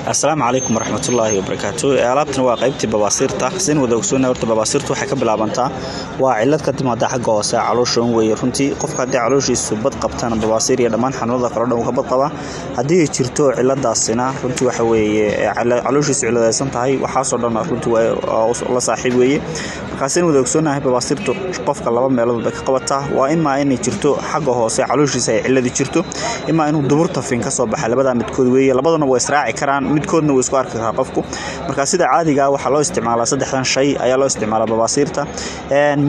السلام عليكم ورحمة الله وبركاته. alaabtan waa qaybtii babaasirta sin wada ogsoon horta babaasirtu waxay ka bilaabantaa waa cilad ka timaada xagga hoose calooshoon way runtii qofka hadii calooshiisu bad qabtana babaasir iyo dhamaan xanuunada kala dhan uu ka bad qaba hadii ay jirto ciladaasina runtii waxa weeye calooshiisu ciladaysan tahay waxa soo dhan runtii waa la saaxiib weeye markaasin wada ogsoonahay babaasirtu qofka laba meelood ka qabata waa in ma inay jirto xagga hoose calooshiisa ay cilad jirto ima inuu duburta fin ka soo baxay labada midkood weeye labadana way israaci karaan midkoodna way isku arki karaa qofku marka sida caadiga waxa loo isticmaalaa saddexdan shay ayaa loo isticmaalaa babaasirta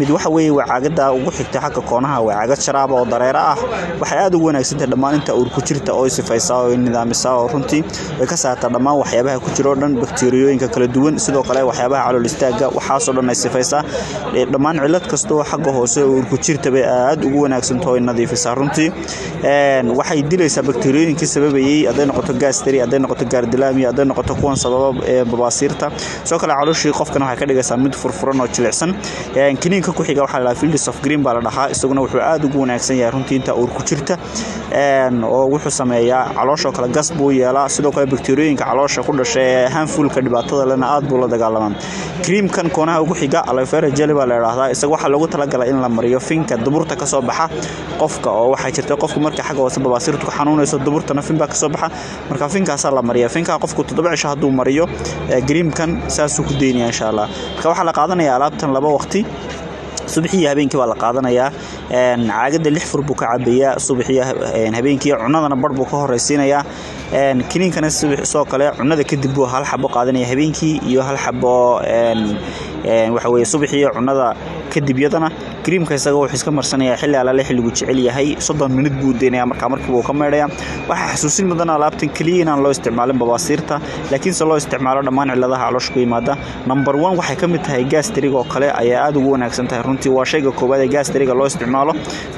mid waxa weeye waa caagada ugu xigta xagga koonaha waa caagad sharaab oo dareere ah waxay aad ugu wanaagsan tahay dhamaan inta ur ku jirta oo sifaysaa oo nidaamisa oo runtii way ka saartaa dhamaan waxyaabaha ku jiro dhan bakteeriyooyinka kala duwan sidoo kale waxyaabaha calool istaaga waxa soo dhan ay sifaysaa dhamaan cilad kasto xagga hoose ur ku jirta bay aad ugu wanaagsan tahay nadiifisaa runtii waxay dilaysaa bakteeriyooyinka sababayay haday noqoto gastri haday noqoto gaardalaami haday noqoto kuwan sabab babaasirta soo kale calooshii qofkana waxa ka dhigaysaa mid furfuran oo jilicsan kiniinka ku xiga waxa la fields of green baa la dhahaa isaguna wuxuu aad ugu wanaagsan yahay runtii inta ur ku jirta oo wuxuu sameeyaa caloosha kala gas buu yeelaa sidoo kale bakteeriyooyinka caloosha ku dhashay hanfulka dhibaatada lana aad buu la dagaalamaa creamkan koonaha ugu xiga aloe vera jelly baa la yiraahdaa isaga waxa lagu talagalay in la mariyo finka duburta ka soo baxa qofka oo waxa jirta qofku marka xagga hoose babaasirtu xanuunayso duburtana fin baa ka soo baxa marka finkaas la mariyo finka qofku 7 cisho haduu mariyo creamkan saas uu ku deynaya insha Allah marka waxa la qaadanayaa alaabtan laba waqti subaxii habeenkii waa la qaadanayaa caagada 6 fur buu ka cabayaa subaxii habeenkii cunadana bar buu ka horeysiinayaa kiniinkana soo kale cunada kadib buu hal xabo qaadanaya habeenkii iyo hal xabo waxa weeye subaxii cunada kadib yadana creamka isaga wuxuu iska marsanayaa xilli ala xilligu jecel yahay 30 minute buu deenayaa markii uu ka meedhaya waxa xasuusin mudan alaabtan kaliya inaan loo isticmaalin babaasirta laakiin se loo isticmaalo dhamaan ciladaha caloosha ku yimaada number 1 waxay ka mid tahay gastriga oo kale ayaa aad ugu wanaagsan tahay runtii waa shayga koobaad ee gastriga loo isticmaalo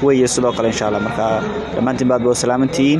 way sidoo kale insha Allah marka dhamaantiin baad boo salaamantiin